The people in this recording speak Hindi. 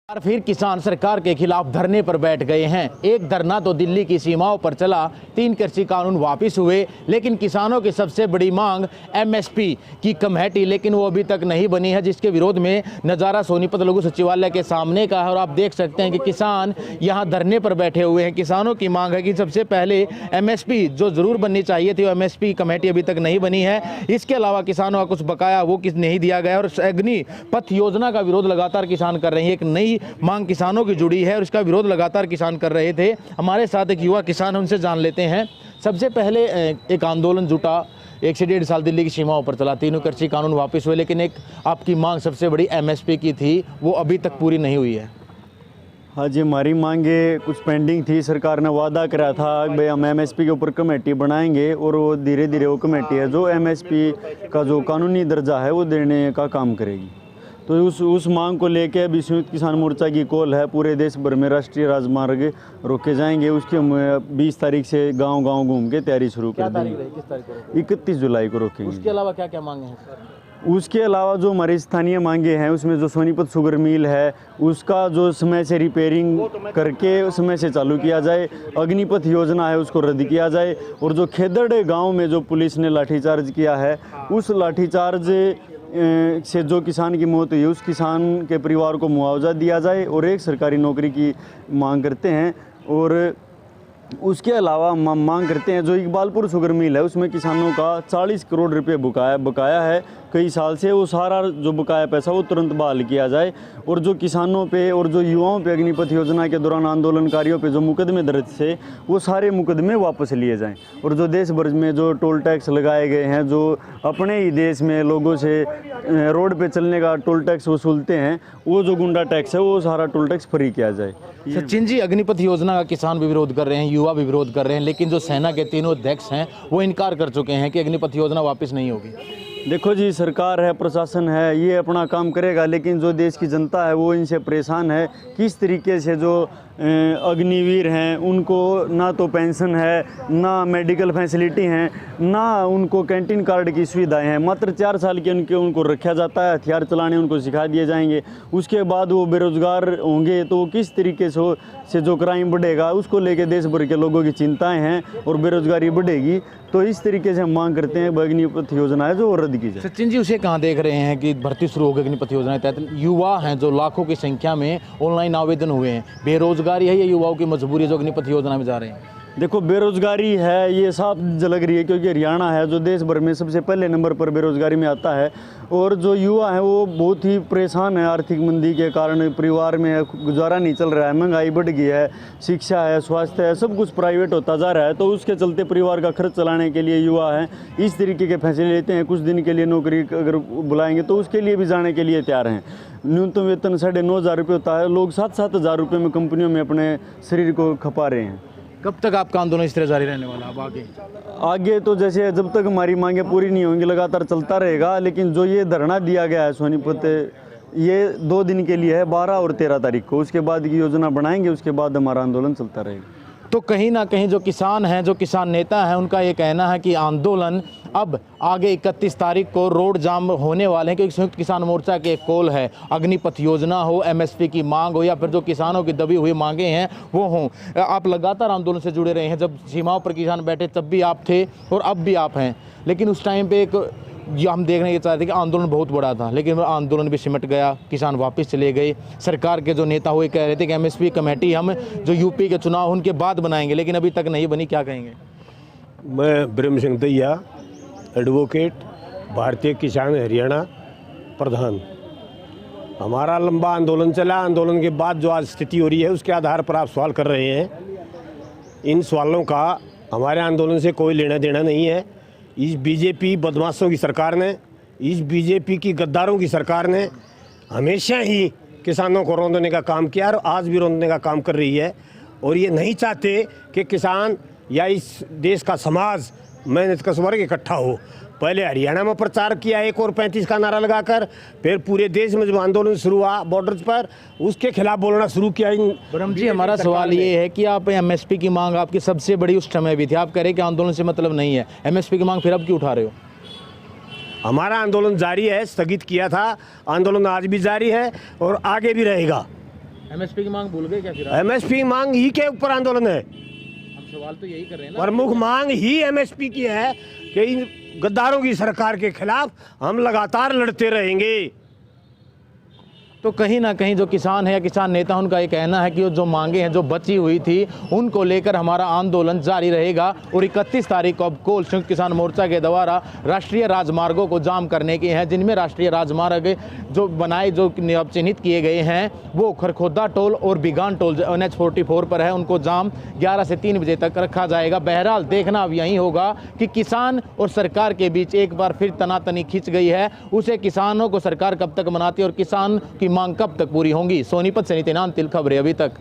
और फिर किसान सरकार के खिलाफ धरने पर बैठ गए हैं। एक धरना तो दिल्ली की सीमाओं पर चला, 3 कृषि कानून वापस हुए, लेकिन किसानों की सबसे बड़ी मांग एमएसपी की कम है, लेकिन वो अभी तक नहीं बनी है, जिसके विरोध में नज़ारा सोनीपत लघु सचिवालय के सामने का है। और आप देख सकते हैं कि किसान यहाँ धरने पर बैठे हुए हैं। किसानों की मांग है कि सबसे पहले एमएसपी जो ज़रूर बननी चाहिए थी, वो एमएसपी कमेटी अभी तक नहीं बनी है। इसके अलावा किसानों का कुछ बकाया वो नहीं दिया गया। और अग्निपथ योजना का विरोध लगातार किसान कर रहे हैं। एक नई मांग किसानों की जुड़ी है और इसका विरोध लगातार किसान कर रहे थे। हमारे साथ एक युवा किसान, उनसे जान लेते हैं। सबसे पहले एक आंदोलन जुटा, 1 से 1.5 साल दिल्ली की सीमाओं पर चला, 3 कृषि कानून वापस हुए, लेकिन एक आपकी मांग सबसे बड़ी एमएसपी की थी, वो अभी तक पूरी नहीं हुई है। हाँ जी, हमारी मांगे कुछ पेंडिंग थी। सरकार ने वादा करा था भाई हम एमएसपी के ऊपर कमेटी बनाएंगे, और वो धीरे धीरे वो कमेटी है जो एमएसपी का जो कानूनी दर्जा है वो देने का काम करेगी। तो उस मांग को लेके अभी संयुक्त किसान मोर्चा की कॉल है। पूरे देश भर में राष्ट्रीय राजमार्ग रोके जाएंगे। उसके 20 तारीख से गांव-गांव घूम के तैयारी शुरू कर देंगे। 31 जुलाई को रोकेंगे। उसके अलावा क्या क्या मांगे हैं? उसके अलावा जो हमारी स्थानीय मांगे हैं, उसमें जो सोनीपत शुगर मिल है उसका जो समय से रिपेयरिंग करके समय से चालू किया जाए, अग्निपथ योजना है उसको रद्द किया जाए, और जो खेदड़ गांव में जो पुलिस ने लाठीचार्ज किया है, उस लाठीचार्ज से जो किसान की मौत हुई है उस किसान के परिवार को मुआवजा दिया जाए, और एक सरकारी नौकरी की मांग करते हैं। और उसके अलावा मांग करते हैं जो इकबालपुर शुगर मिल है उसमें किसानों का 40 करोड़ रुपए बकाया है कई साल से। वो सारा जो बकाया पैसा वो तुरंत बहाल किया जाए, और जो किसानों पे और जो युवाओं पे अग्निपथ योजना के दौरान आंदोलनकारियों पे जो मुकदमे दर्ज थे वो सारे मुकदमे वापस लिए जाएं। और जो देश भर में जो टोल टैक्स लगाए गए हैं, जो अपने ही देश में लोगों से रोड पे चलने का टोल टैक्स वसूलते हैं, वो जो गुंडा टैक्स है वो सारा टोल टैक्स फ्री किया जाए। सचिन जी, अग्निपथ योजना का किसान भी विरोध कर रहे हैं, युवा भी विरोध कर रहे हैं, लेकिन जो सेना के तीनों अध्यक्ष हैं वो इनकार कर चुके हैं कि अग्निपथ योजना वापस नहीं होगी। देखो जी, सरकार है, प्रशासन है, ये अपना काम करेगा, लेकिन जो देश की जनता है वो इनसे परेशान है। किस तरीके से जो अग्निवीर हैं उनको ना तो पेंशन है, ना मेडिकल फैसिलिटी हैं, ना उनको कैंटीन कार्ड की सुविधाएं हैं। मात्र 4 साल के उनको रखा जाता है, हथियार चलाने उनको सिखा दिए जाएंगे। उसके बाद वो बेरोजगार होंगे तो किस तरीके से जो क्राइम बढ़ेगा उसको लेके देश भर के लोगों की चिंताएं हैं, और बेरोजगारी बढ़ेगी। तो इस तरीके से हम मांग करते हैं अग्निपथ योजना है जो रद्द की जाए। सचिन जी, उसे कहाँ देख रहे हैं कि भर्ती शुरू होगी अग्निपथ योजना के तहत? युवा हैं जो लाखों की संख्या में ऑनलाइन आवेदन हुए हैं, बेरोजगारी है या युवाओं की मजबूरी है जो अग्निपथ योजना में जा रहे हैं? देखो, बेरोजगारी है ये साफ झलक रही है, क्योंकि हरियाणा है जो देश भर में सबसे पहले नंबर पर बेरोजगारी में आता है। और जो युवा है वो बहुत ही परेशान है। आर्थिक मंदी के कारण परिवार में गुजारा नहीं चल रहा है, महंगाई बढ़ गई है, शिक्षा है, स्वास्थ्य है, सब कुछ प्राइवेट होता जा रहा है। तो उसके चलते परिवार का खर्च चलाने के लिए युवा है इस तरीके के फैसले लेते हैं। कुछ दिन के लिए नौकरी अगर बुलाएंगे तो उसके लिए भी जाने के लिए तैयार हैं। न्यूनतम वेतन 9,500 रुपये होता है, लोग 7-7 हज़ार रुपये में कंपनियों में अपने शरीर को खपा रहे हैं। कब तक आपका आंदोलन इस तरह जारी रहने वाला? अब आगे तो जैसे जब तक हमारी मांगे पूरी नहीं होंगी लगातार चलता रहेगा। लेकिन जो ये धरना दिया गया है सोनीपत, ये 2 दिन के लिए है, 12 और 13 तारीख को। उसके बाद की योजना बनाएंगे, उसके बाद हमारा आंदोलन चलता रहेगा। तो कहीं ना कहीं जो किसान हैं, जो किसान नेता हैं, उनका ये कहना है कि आंदोलन अब आगे 31 तारीख को रोड जाम होने वाले हैं, क्योंकि संयुक्त किसान मोर्चा के एक कॉल है, अग्निपथ योजना हो, एमएसपी की मांग हो, या फिर जो किसानों की दबी हुई मांगे हैं वो हों। आप लगातार आंदोलन से जुड़े रहे हैं, जब सीमाओं पर किसान बैठे तब भी आप थे और अब भी आप हैं। लेकिन उस टाइम पे एक जो हम देखने के चाहते थे कि आंदोलन बहुत बड़ा था, लेकिन आंदोलन भी सिमट गया, किसान वापस चले गए। सरकार के जो नेता हुए कह रहे थे कि एमएसपी कमेटी हम जो यूपी के चुनाव उनके बाद बनाएंगे, लेकिन अभी तक नहीं बनी। क्या कहेंगे? मैं ब्रह्म सिंह दैया, एडवोकेट, भारतीय किसान हरियाणा प्रधान। हमारा लंबा आंदोलन चला। आंदोलन के बाद जो आज स्थिति हो रही है उसके आधार पर आप सवाल कर रहे हैं। इन सवालों का हमारे आंदोलन से कोई लेना देना नहीं है। इस बीजेपी बदमाशों की सरकार ने, इस बीजेपी की गद्दारों की सरकार ने हमेशा ही किसानों को रौंदने का काम किया और आज भी रौंदने का काम कर रही है। और ये नहीं चाहते कि किसान या इस देश का समाज मेहनत का वर्ग इकट्ठा हो। पहले हरियाणा में प्रचार किया 1 और 35 का नारा लगाकर, फिर पूरे देश में जब आंदोलन शुरू हुआ बॉर्डर्स पर, उसके खिलाफ बोलना शुरू किया। ब्रह्म जी, हमारा सवाल ये है कि आप एमएसपी की मांग आपकी सबसे बड़ी उस समय भी थी, आप कह रहे कि आंदोलन से मतलब नहीं है, एमएसपी की मांग फिर अब क्यों उठा रहे हो? हमारा आंदोलन जारी है, स्थगित किया था, आंदोलन आज भी जारी है और आगे भी रहेगा। एमएसपी की मांग भूल गए क्या फिर आप? एमएसपी मांग ही के ऊपर आंदोलन है, हम सवाल तो यही कर रहे हैं ना। प्रमुख मांग ही एमएसपी की है कि इन गद्दारों की सरकार के खिलाफ हम लगातार लड़ते रहेंगे। तो कहीं ना कहीं जो किसान है या किसान नेता, उनका ये कहना है कि वो जो मांगे हैं जो बची हुई थी उनको लेकर हमारा आंदोलन जारी रहेगा। और 31 तारीख को अब कोल संयुक्त किसान मोर्चा के द्वारा राष्ट्रीय राजमार्गों को जाम करने की हैं, जिनमें राष्ट्रीय राजमार्ग जो बनाए जो अब चिन्हित किए गए हैं वो खरखोदा टोल और बिगान टोल NH 44 पर है, उनको जाम 11 से 3 बजे तक रखा जाएगा। बहरहाल देखना अब यही होगा कि किसान और सरकार के बीच एक बार फिर तनातनी खिंच गई है, उसे किसानों को सरकार कब तक मनाती है और किसान की मांग कब तक पूरी होंगी। सोनीपत से नितिन तिल खबरें अभी तक।